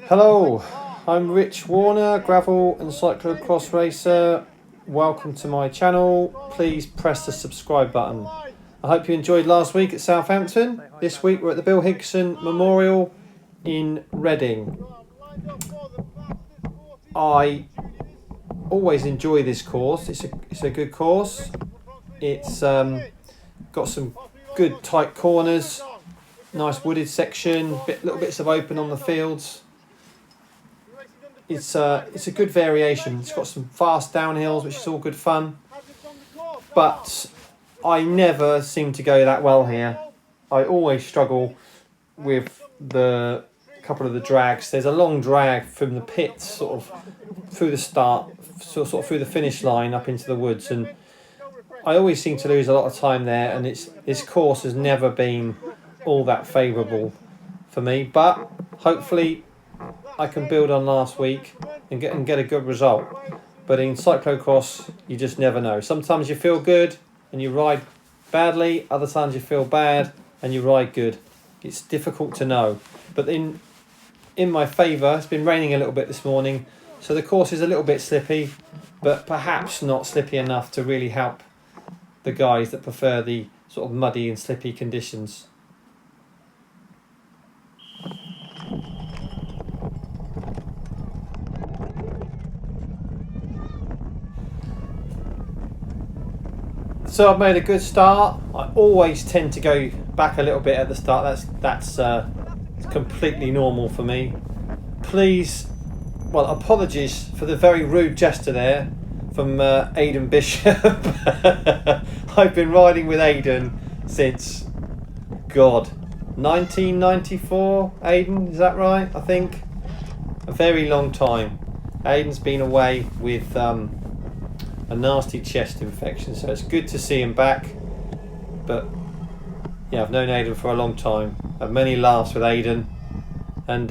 Hello, I'm Rich Warner, gravel and cyclocross racer. Welcome to my channel. Please press the subscribe button. I hope you enjoyed last week at Southampton. This week we're at the Bill Higson Memorial in Reading. I always enjoy this course. It's a good course. It's got some good tight corners, nice wooded section, little bits of open on the fields. It's a good variation. It's got some fast downhills, which is all good fun. But I never seem to go that well here. I always struggle with the couple of the drags. There's a long drag from the pits, sort of through the start, sort of through the finish line up into the woods, and I always seem to lose a lot of time there. And this course has never been all that favourable for me. But hopefully I can build on last week and get a good result. But in cyclocross, you just never know. Sometimes you feel good and you ride badly. Other times you feel bad and you ride good. It's difficult to know. But in my favour, it's been raining a little bit this morning, so the course is a little bit slippy, but perhaps not slippy enough to really help the guys that prefer the sort of muddy and slippy conditions. So I've made a good start. I always tend to go back a little bit at the start. That's completely normal for me. Please, well, apologies for the very rude gesture there from Aidan Bishop. I've been riding with Aidan since, God, 1994. Aidan, is that right? I think a very long time. Aidan's been away with a nasty chest infection, so it's good to see him back. But yeah, I've known Aidan for a long time. I've many laughs with Aidan, and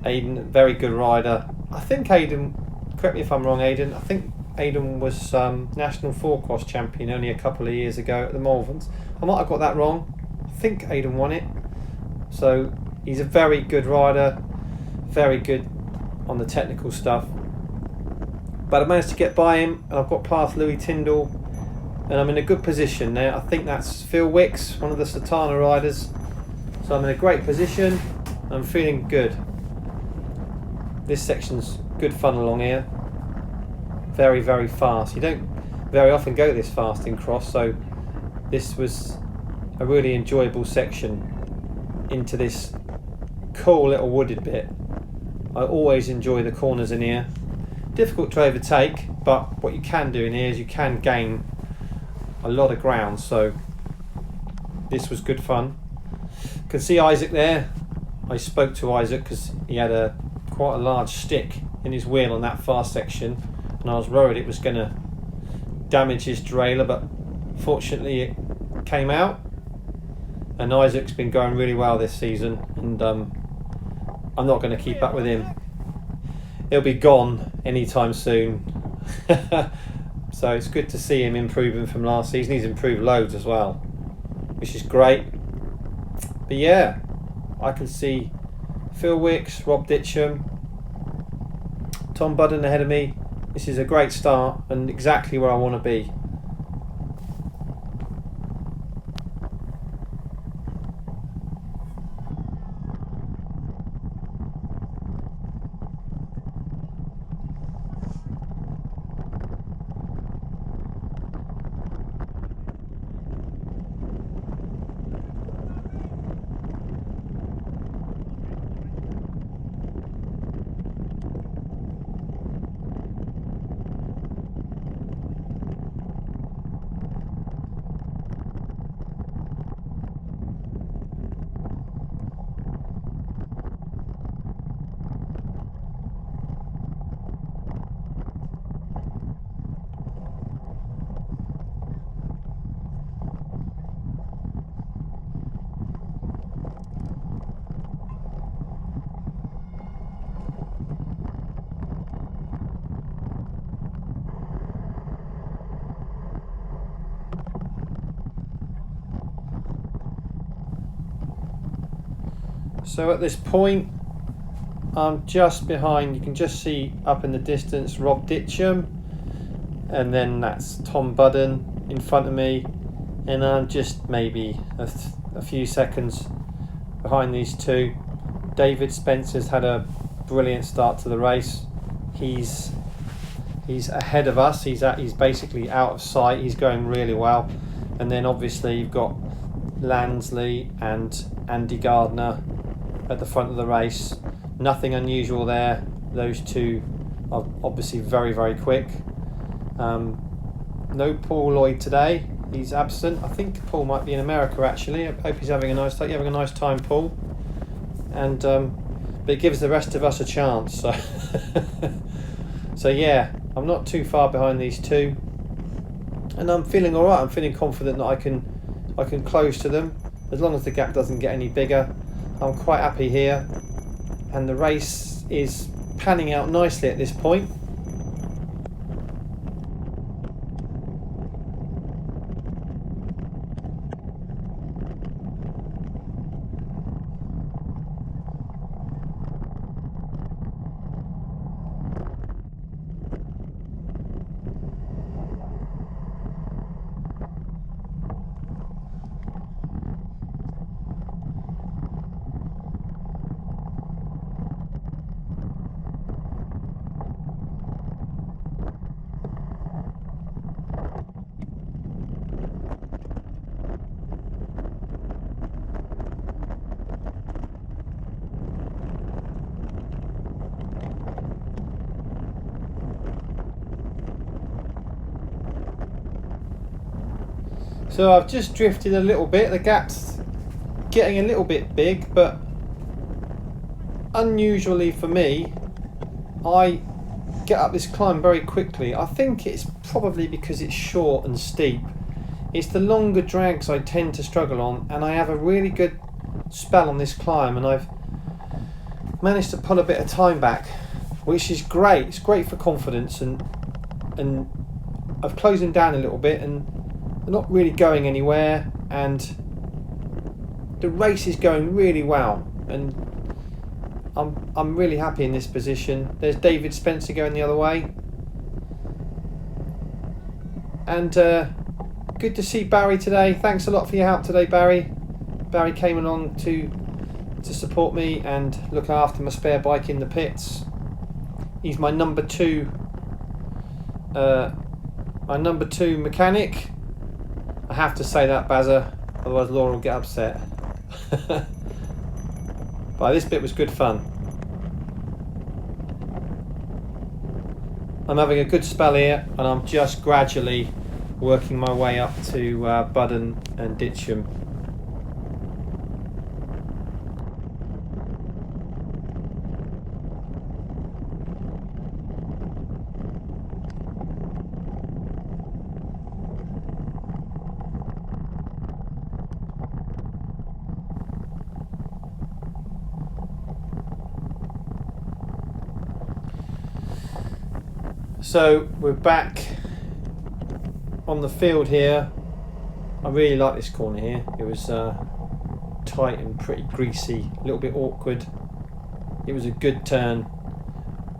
Aidan, very good rider. I think Aidan, correct me if I'm wrong, Aidan, I think Aidan was national four-cross champion only a couple of years ago at the Malverns. I might have got that wrong. I think Aidan won it. So he's a very good rider, very good on the technical stuff. But I managed to get by him, and I've got past Louis Tyndall, and I'm in a good position now. I think that's Phil Wicks, one of the Satana riders. So I'm in a great position. I'm feeling good. This section's good fun along here. Very, very fast. You don't very often go this fast in cross, so this was a really enjoyable section into this cool little wooded bit. I always enjoy the corners in here. Difficult to overtake, but what you can do in here is you can gain a lot of ground, so this was good fun. You can see Isaac there. I spoke to Isaac because he had quite a large stick in his wheel on that fast section, and I was worried it was going to damage his derailleur, but fortunately it came out, and Isaac's been going really well this season, and I'm not going to keep up with him. He'll be gone anytime soon. So it's good to see him improving from last season. He's improved loads as well, which is great. But yeah, I can see Phil Wicks, Rob Ditcham, Tom Budden ahead of me. This is a great start and exactly where I want to be. So at this point, I'm just behind. You can just see up in the distance Rob Ditcham, and then that's Tom Budden in front of me, and I'm just maybe a few seconds behind these two. David Spencer's had a brilliant start to the race. He's ahead of us. He's basically out of sight. He's going really well. And then obviously you've got Lansley and Andy Gardner at the front of the race. Nothing unusual there. Those two are obviously very, very quick. No Paul Lloyd today. He's absent. I think Paul might be in America actually. I hope he's having a nice time. You're having a nice time, Paul. And but it gives the rest of us a chance. So, so yeah, I'm not too far behind these two, and I'm feeling all right. I'm feeling confident that I can close to them as long as the gap doesn't get any bigger. I'm quite happy here, and the race is panning out nicely at this point. So I've just drifted a little bit. The gap's getting a little bit big, but unusually for me, I get up this climb very quickly. I think it's probably because it's short and steep. It's the longer drags I tend to struggle on, and I have a really good spell on this climb, and I've managed to pull a bit of time back, which is great. It's great for confidence, and I've closed them down a little bit, and they're not really going anywhere, and the race is going really well, and I'm really happy in this position. There's David Spencer going the other way, and good to see Barry today. Thanks a lot for your help today, Barry. Barry came along to support me and look after my spare bike in the pits. He's my number two mechanic. I have to say that, Bazza, otherwise Laura will get upset. But this bit was good fun. I'm having a good spell here, and I'm just gradually working my way up to Budden and Ditcham. So we're back on the field here. I really like this corner here. It was tight and pretty greasy, a little bit awkward. It was a good turn,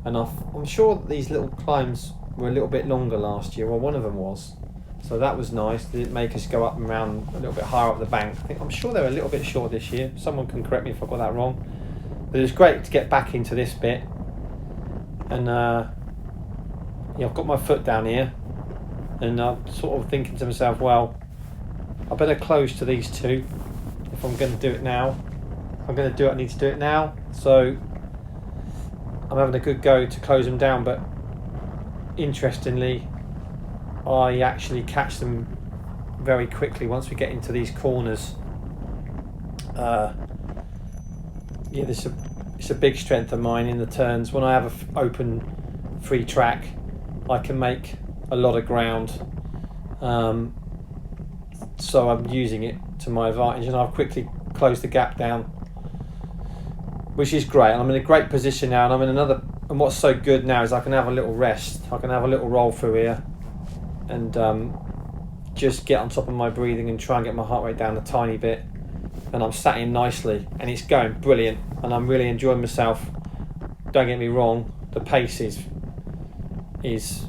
and I'm sure that these little climbs were a little bit longer last year. Well, one of them was, so that was nice. Did it make us go up and round a little bit higher up the bank? I'm sure they were a little bit short this year. Someone can correct me if I got that wrong. But it was great to get back into this bit, and yeah, I've got my foot down here, and I'm sort of thinking to myself, well, I better close to these two if I'm going to do it now. If I'm going to do it, I need to do it now. So I'm having a good go to close them down, but interestingly, I actually catch them very quickly once we get into these corners. Yeah, it's a big strength of mine in the turns. When I have an open free track, I can make a lot of ground, so I'm using it to my advantage, and I've quickly closed the gap down, which is great. I'm in a great position now, and I'm in another. And what's so good now is I can have a little rest. I can have a little roll through here, and just get on top of my breathing and try and get my heart rate down a tiny bit, and I'm sat in nicely, and it's going brilliant, and I'm really enjoying myself. Don't get me wrong, the pace is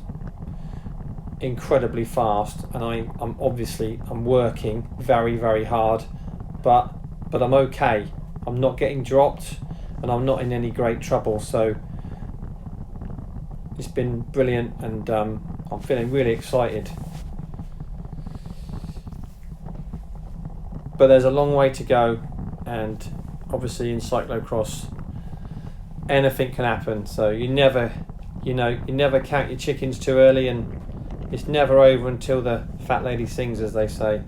incredibly fast, and I'm obviously working very, very hard, but I'm okay. I'm not getting dropped, and I'm not in any great trouble, so it's been brilliant, and I'm feeling really excited. But there's a long way to go, and obviously in cyclocross anything can happen, so you never count your chickens too early, and it's never over until the fat lady sings, as they say.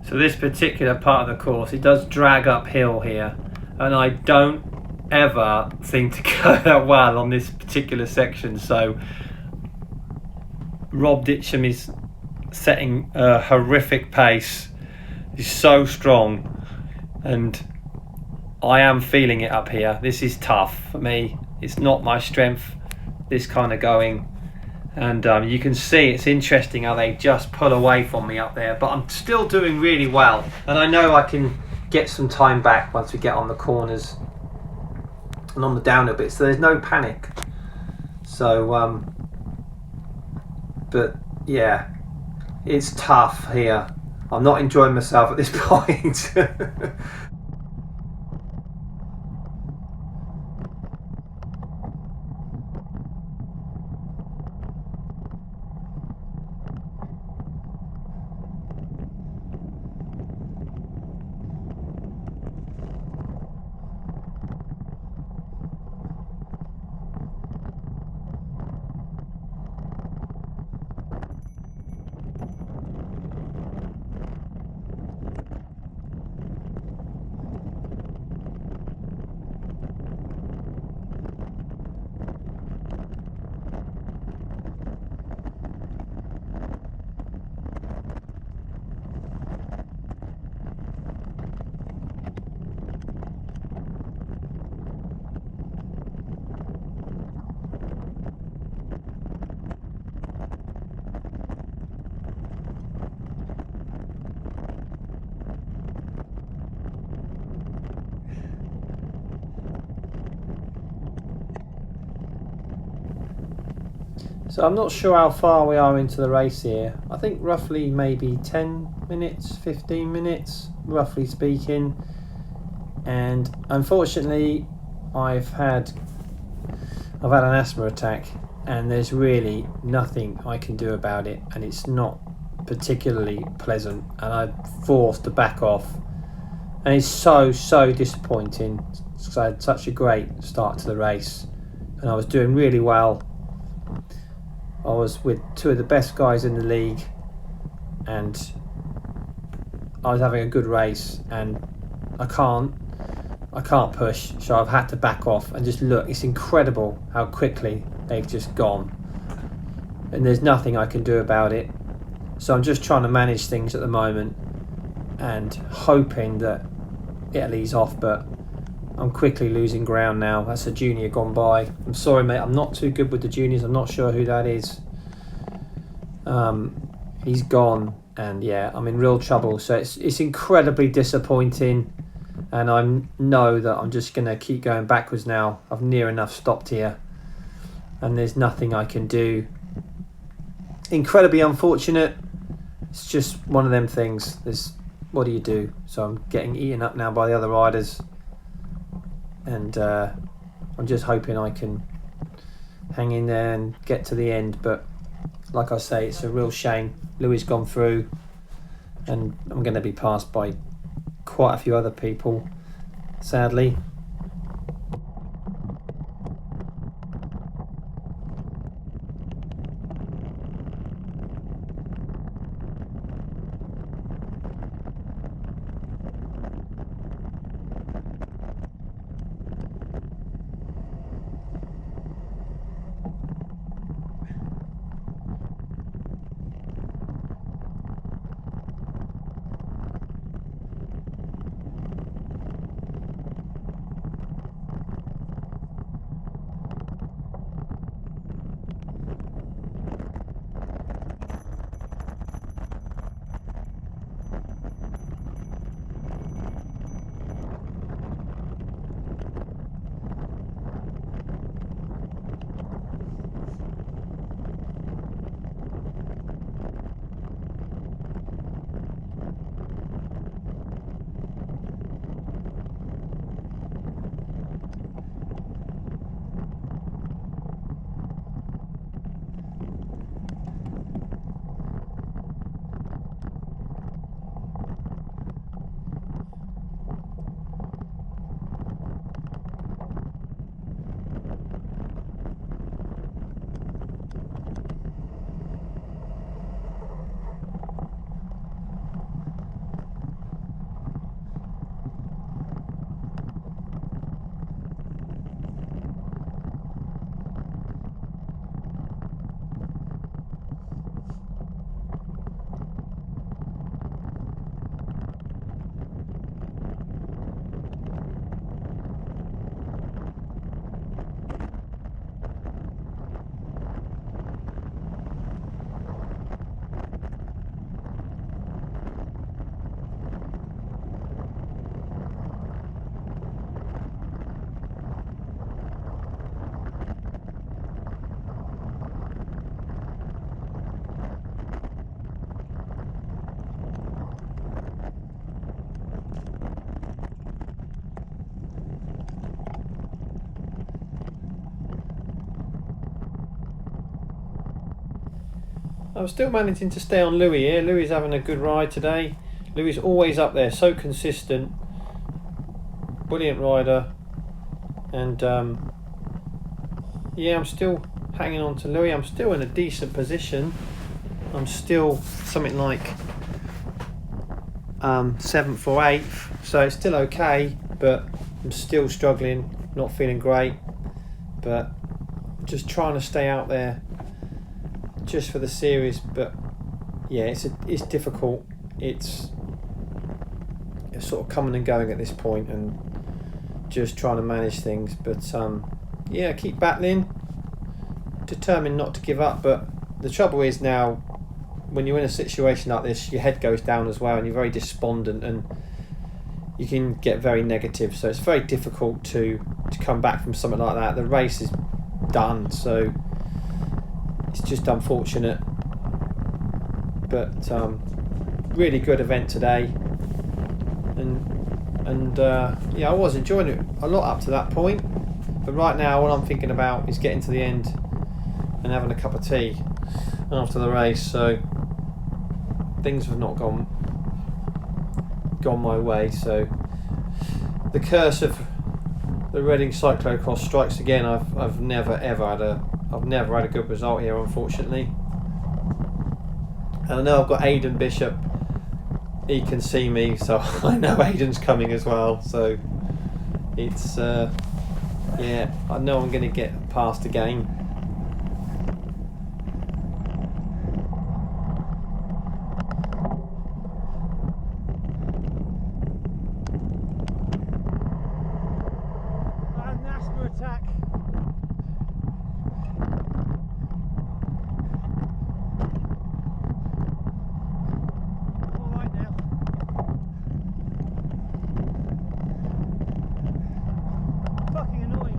So this particular part of the course, it does drag uphill here, and I don't ever seem to go that well on this particular section. So Rob Ditcham is setting a horrific pace. He's so strong, and I am feeling it up here. This is tough for me. It's not my strength, this kind of going. And you can see it's interesting how they just pull away from me up there, but I'm still doing really well, and I know I can get some time back once we get on the corners and on the downhill bit, so there's no panic. So but yeah, it's tough here. I'm not enjoying myself at this point. So I'm not sure how far we are into the race here. I think roughly maybe 10 minutes, 15 minutes, roughly speaking. And unfortunately, I've had an asthma attack, and there's really nothing I can do about it, and it's not particularly pleasant, and I'm forced to back off. And it's so disappointing, because I had such a great start to the race, and I was doing really well. I was with two of the best guys in the league, and I was having a good race, and I can't push, so I've had to back off. And just look, it's incredible how quickly they've just gone, and there's nothing I can do about it. So I'm just trying to manage things at the moment and hoping that it'll ease off, but I'm quickly losing ground now. That's a junior gone by. I'm sorry, mate, I'm not too good with the juniors. I'm not sure who that is. He's gone, and yeah, I'm in real trouble. So it's incredibly disappointing, and I know that I'm just going to keep going backwards now. I've near enough stopped here, and there's nothing I can do. Incredibly unfortunate. It's just one of them things. What do you do? So I'm getting eaten up now by the other riders, and I'm just hoping I can hang in there and get to the end. But like I say, it's a real shame. Louis gone through, and I'm going to be passed by quite a few other people, sadly. I'm still managing to stay on Louis here. Louis is having a good ride today. Louis is always up there, so consistent. Brilliant rider. And yeah, I'm still hanging on to Louis. I'm still in a decent position. I'm still something like 7th or 8th, so it's still okay, but I'm still struggling, not feeling great, but just trying to stay out there just for the series. But yeah, it's difficult. It's sort of coming and going at this point, and just trying to manage things. But yeah, keep battling, determined not to give up. But the trouble is now, when you're in a situation like this, your head goes down as well, and you're very despondent, and you can get very negative. So it's very difficult to come back from something like that. The race is done, so it's just unfortunate. But really good event today, and yeah, I was enjoying it a lot up to that point. But right now, all I'm thinking about is getting to the end and having a cup of tea after the race. So things have not gone my way. So the curse of the Reading cyclocross strikes again. I've never had a good result here, unfortunately. And I know I've got Aidan Bishop. He can see me, so I know Aidan's coming as well. So it's yeah, I know I'm going to get past again. Attack. All right now. Fucking annoying.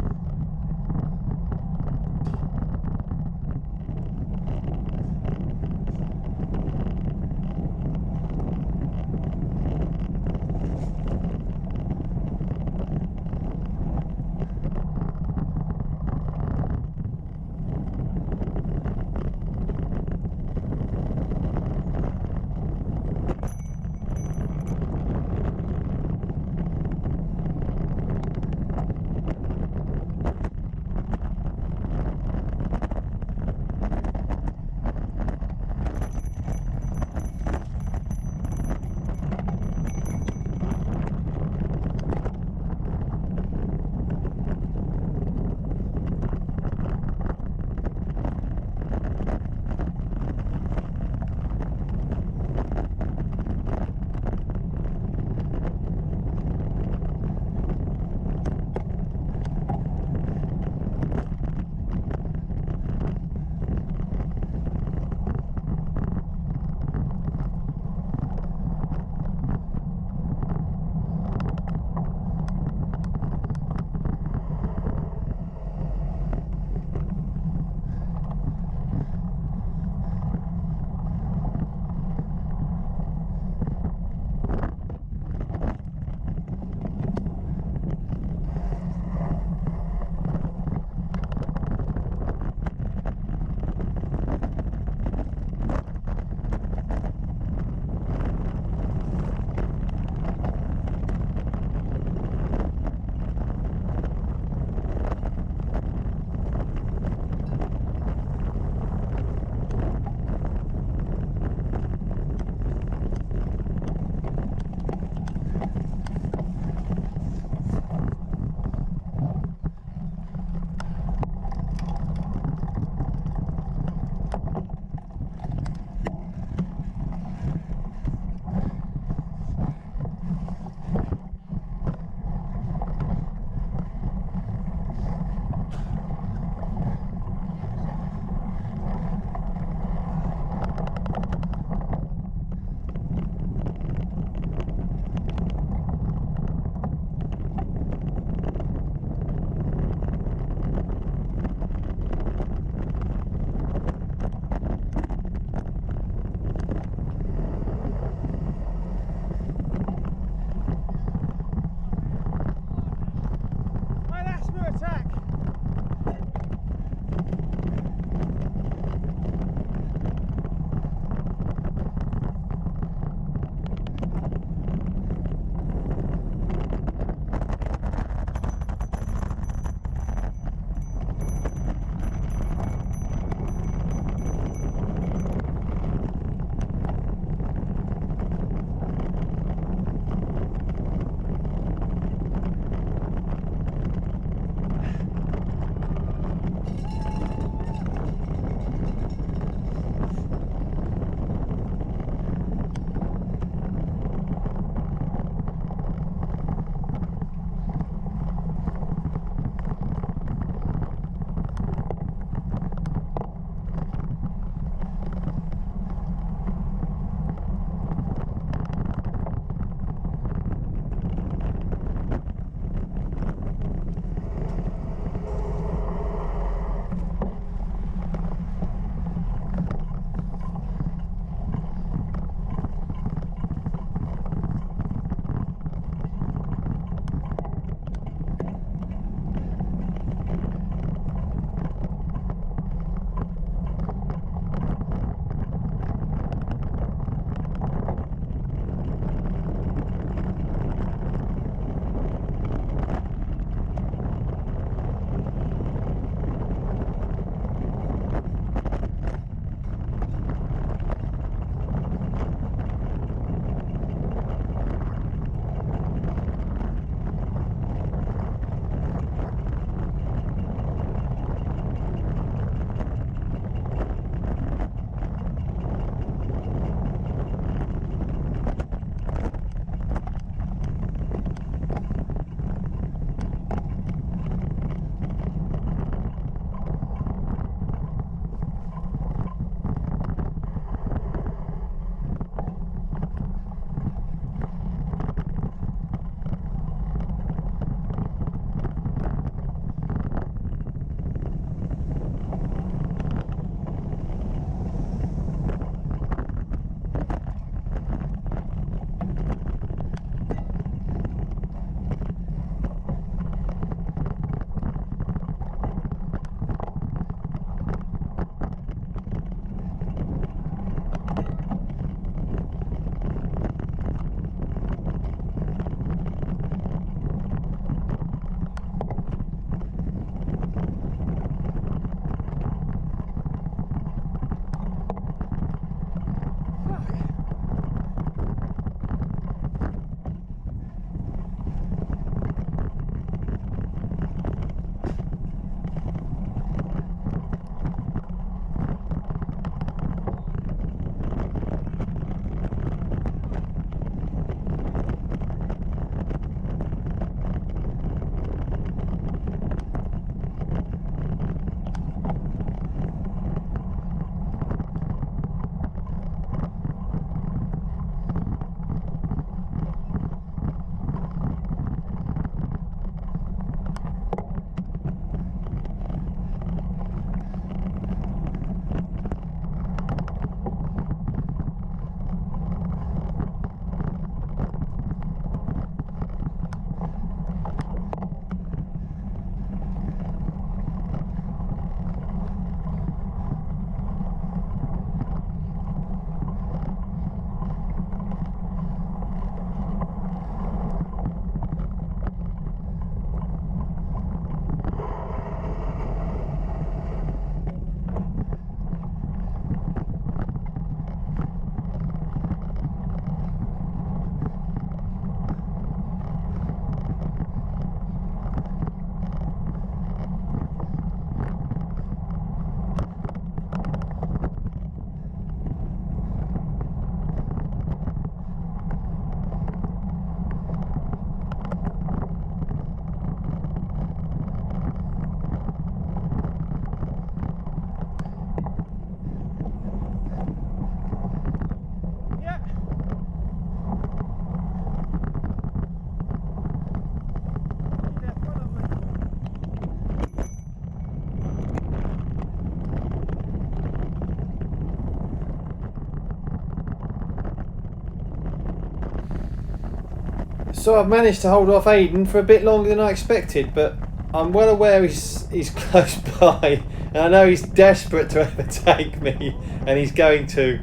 So I've managed to hold off Aidan for a bit longer than I expected, but I'm well aware he's close by, and I know he's desperate to overtake me, and he's going to.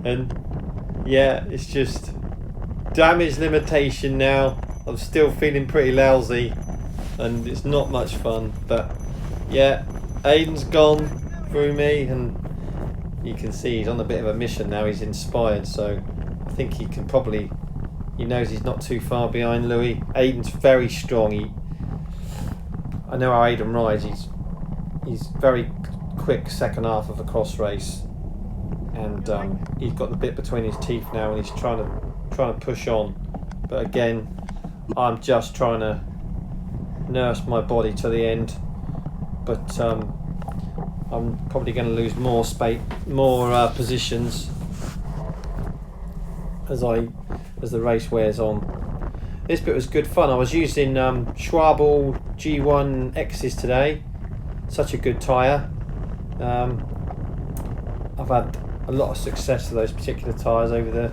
And yeah, it's just damage limitation now. I'm still feeling pretty lousy, and it's not much fun. But yeah, Aidan's gone through me, and you can see he's on a bit of a mission now. He's inspired, so I think he can probably. He knows he's not too far behind Louis. Aidan's very strong. I know how Aidan rides. He's very quick second half of a cross race, and he's got the bit between his teeth now, and he's trying to push on. But again, I'm just trying to nurse my body to the end. But I'm probably going to lose more positions as the race wears on. This bit was good fun. I was using Schwabel G1 X's today. Such a good tyre. I've had a lot of success with those particular tyres over the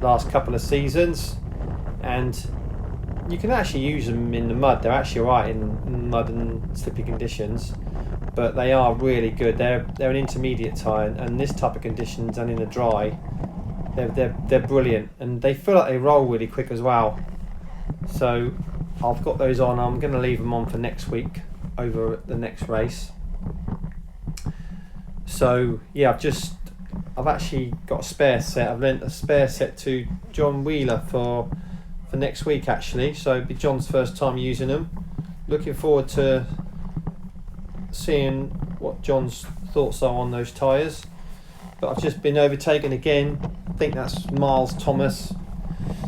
last couple of seasons, and you can actually use them in the mud. They're actually alright in mud and slippy conditions, but they are really good. They're an intermediate tyre, and this type of conditions and in the dry, they're brilliant, and they feel like they roll really quick as well. So I've got those on. I'm going to leave them on for next week over at the next race. So yeah, I've actually got a spare set. I've lent a spare set to John Wheeler for next week actually. So it'll be John's first time using them. Looking forward to seeing what John's thoughts are on those tyres. But I've just been overtaken again. I think that's Miles Thomas.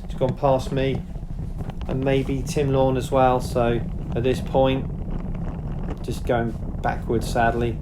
He's gone past me, and maybe Tim Lawn as well. So at this point, just going backwards sadly.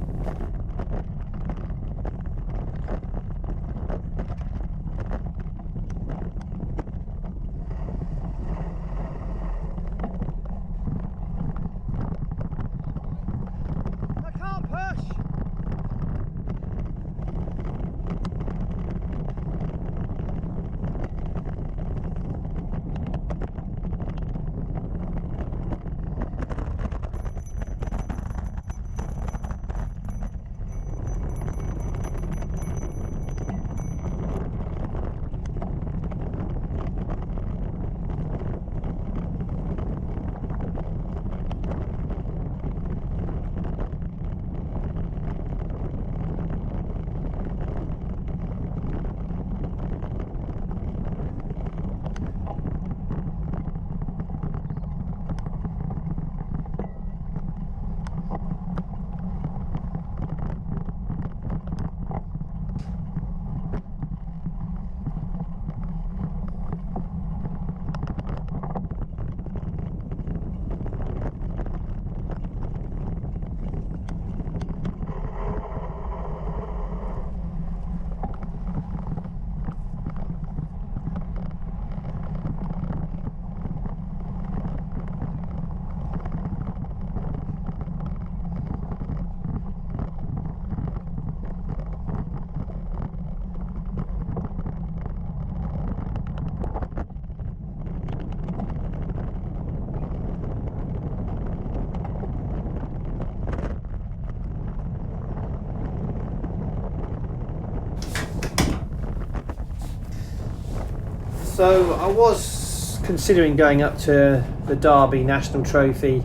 So I was considering going up to the Derby National Trophy,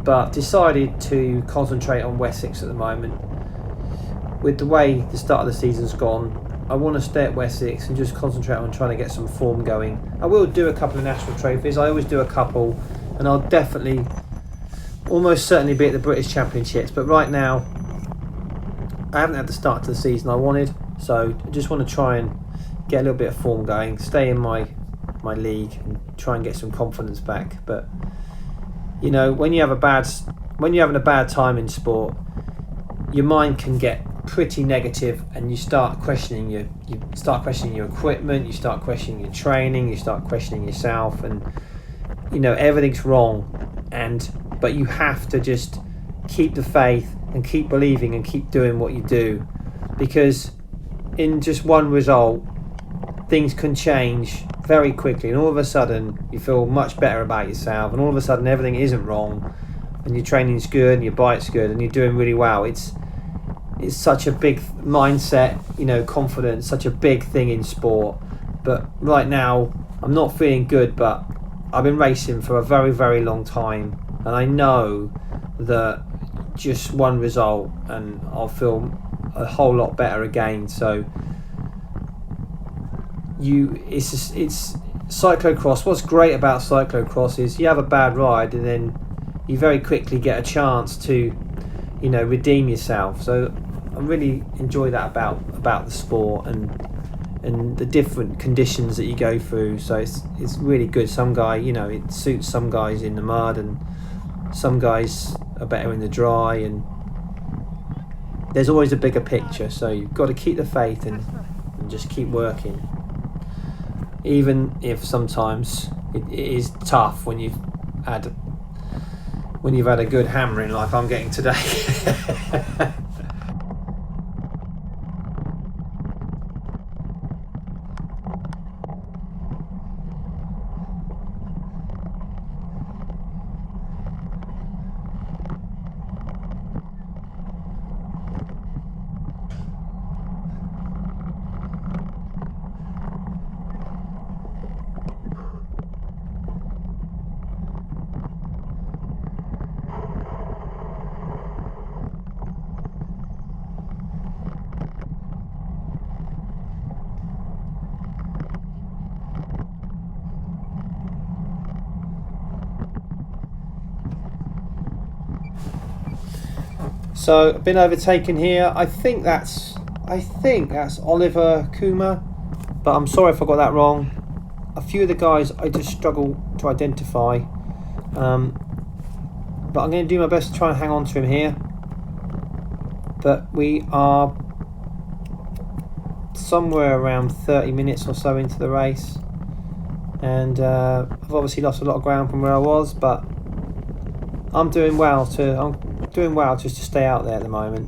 but decided to concentrate on Wessex at the moment. With the way the start of the season's gone, I want to stay at Wessex and just concentrate on trying to get some form going. I will do a couple of national trophies. I always do a couple, and I'll definitely, almost certainly be at the British Championships. But right now, I haven't had the start to the season I wanted, so I just want to try and get a little bit of form going, stay in my league, and try and get some confidence back. But you know, when you're having a bad time in sport, your mind can get pretty negative, and you start questioning your equipment, you start questioning your training, you start questioning yourself, and you know everything's wrong. But you have to just keep the faith and keep believing and keep doing what you do, because in just one result, things can change very quickly, and all of a sudden you feel much better about yourself, and all of a sudden everything isn't wrong, and your training's good, and your bike's good, and you're doing really well. It's such a big mindset, you know, confidence, such a big thing in sport. But right now I'm not feeling good, but I've been racing for a very, very long time, and I know that just one result and I'll feel a whole lot better again. So it's cyclocross. What's great about cyclocross is you have a bad ride and then you very quickly get a chance to, you know, redeem yourself. So I really enjoy that about the sport and the different conditions that you go through. So it's really good. Some guy, you know, it suits some guys in the mud, and some guys are better in the dry, and there's always a bigger picture. So you've got to keep the faith and just keep working, even if sometimes it is tough when you've had a good hammering like I'm getting today. So I've been overtaken here. I think that's Oliver Kuma, but I'm sorry if I got that wrong. A few of the guys I just struggle to identify, but I'm going to do my best to try and hang on to him here. But we are somewhere around 30 minutes or so into the race, and I've obviously lost a lot of ground from where I was, but I'm doing well just to stay out there at the moment.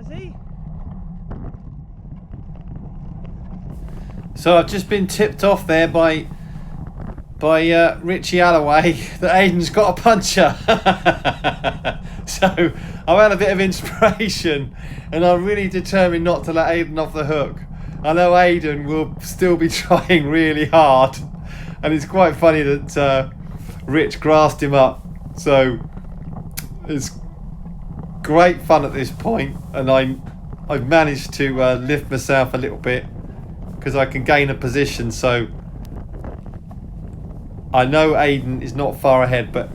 Ready? So I've just been tipped off there by Richie Alloway that Aidan's got a puncher. So I've had a bit of inspiration, and I'm really determined not to let Aidan off the hook. I know Aidan will still be trying really hard, and it's quite funny that Rich grassed him up. So it's great fun at this point, and I've managed to lift myself a little bit because I can gain a position. So I know Aidan is not far ahead, but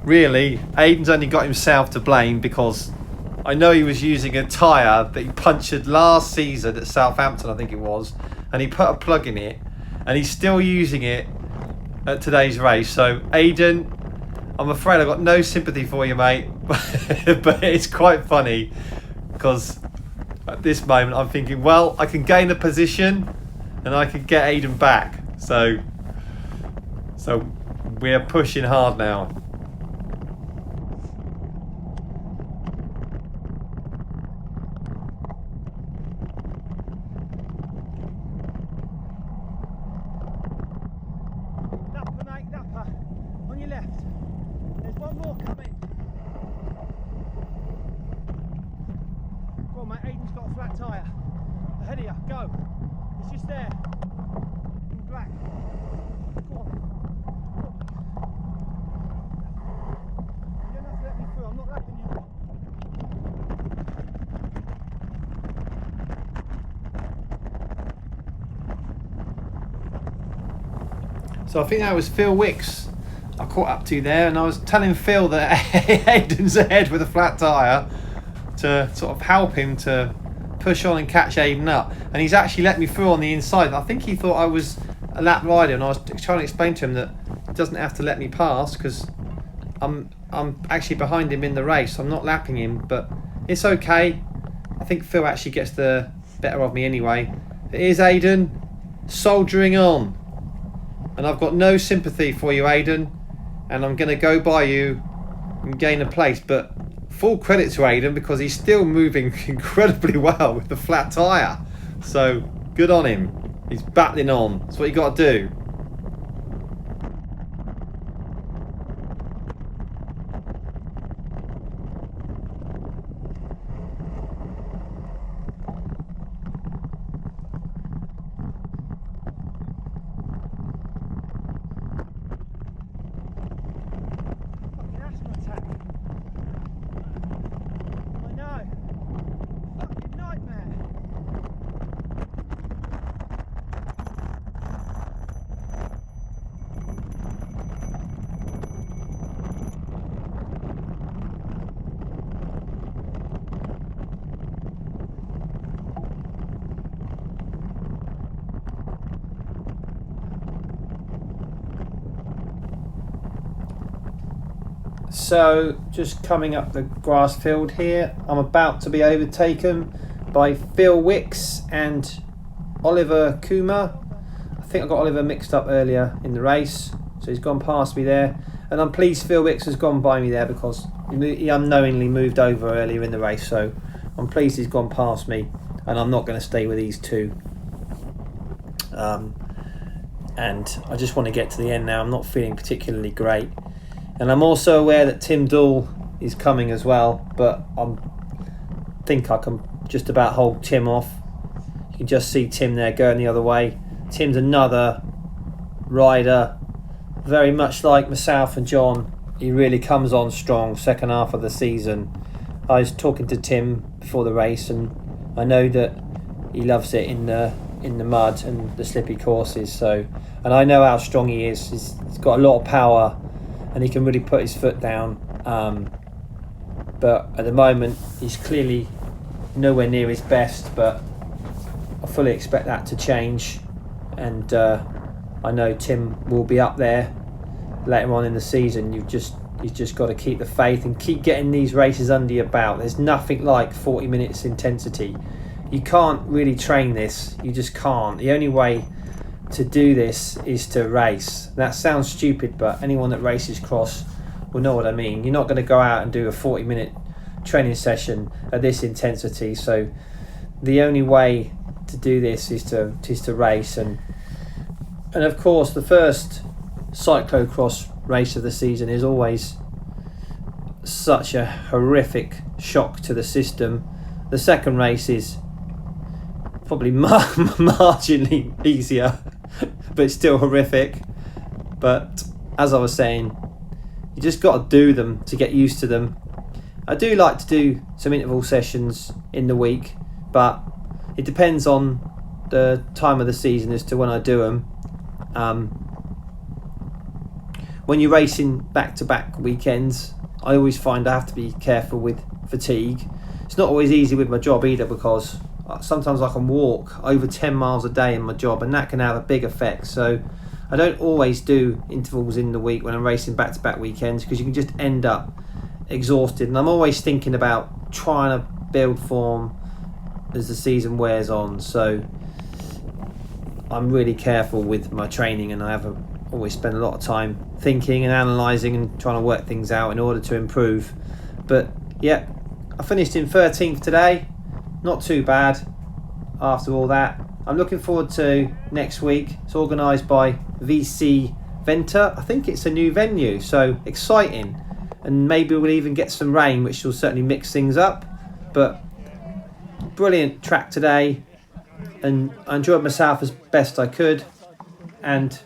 really Aidan's only got himself to blame because I know he was using a tyre that he punctured last season at Southampton, I think it was, and he put a plug in it, and he's still using it at today's race. So Aidan, I'm afraid I've got no sympathy for you, mate. But it's quite funny because at this moment I'm thinking, well, I can gain a position and I can get Aidan back. So we're pushing hard now. Napper, mate, napper. On your left. There's one more coming. Go on, mate. Aidan's got a flat tyre. Ahead of you. Go. It's just there. In black. Go on. You don't have to let me through. I'm not lapping you. So I think that was Phil Wicks I caught up to there, and I was telling Phil that Aidan's ahead with a flat tyre to sort of help him to push on and catch Aidan up, and he's actually let me through on the inside. I think he thought I was a lap rider, and I was trying to explain to him that he doesn't have to let me pass because I'm actually behind him in the race. I'm not lapping him, but it's okay. I think Phil actually gets the better of me anyway. It is Aidan soldiering on, and I've got no sympathy for you, Aidan, and I'm going to go by you and gain a place. But full credit to Aidan because he's still moving incredibly well with the flat tyre. So good on him. He's battling on. That's what you got to do. So just coming up the grass field here, I'm about to be overtaken by Phil Wicks and Oliver Kuma. I think I got Oliver mixed up earlier in the race, so he's gone past me there, and I'm pleased Phil Wicks has gone by me there because he unknowingly moved over earlier in the race. So I'm pleased he's gone past me, and I'm not going to stay with these two. And I just want to get to the end now. I'm not feeling particularly great. And I'm also aware that Tim Dool is coming as well, but I think I can just about hold Tim off. You can just see Tim there going the other way. Tim's another rider, very much like myself and John. He really comes on strong second half of the season. I was talking to Tim before the race, and I know that he loves it in the mud and the slippy courses. So, and I know how strong he is. He's got a lot of power, and he can really put his foot down. But at the moment, he's clearly nowhere near his best. But I fully expect that to change, and I know Tim will be up there later on in the season. You've just got to keep the faith and keep getting these races under your belt. There's nothing like 40 minutes intensity. You can't really train this. You just can't. The only way to do this is to race. That sounds stupid, but anyone that races cross will know what I mean. You're not going to go out and do a 40-minute training session at this intensity. So the only way to do this is to race, and of course the first cyclocross race of the season is always such a horrific shock to the system. The second race is probably marginally easier, but still horrific. But as I was saying, you just got to do them to get used to them. I do like to do some interval sessions in the week, but it depends on the time of the season as to when I do them. When you're racing back-to-back weekends, I always find I have to be careful with fatigue. It's not always easy with my job either, because sometimes I can walk over 10 miles a day in my job, and that can have a big effect. So I don't always do intervals in the week when I'm racing back-to-back weekends, because you can just end up exhausted. And I'm always thinking about trying to build form as the season wears on. So I'm really careful with my training, and I always spend a lot of time thinking and analysing and trying to work things out in order to improve. But yeah, I finished in 13th today. Not too bad after all that. I'm looking forward to next week. It's organised by VC Venta. I think it's a new venue, so exciting. And maybe we'll even get some rain, which will certainly mix things up. But brilliant track today, and I enjoyed myself as best I could. And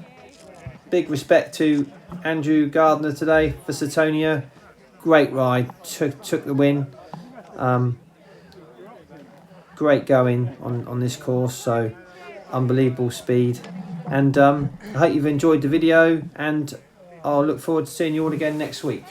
big respect to Andrew Gardner today for Setonia. Great ride, took the win. Great going on this course, so unbelievable speed. And I hope you've enjoyed the video, and I'll look forward to seeing you all again next week.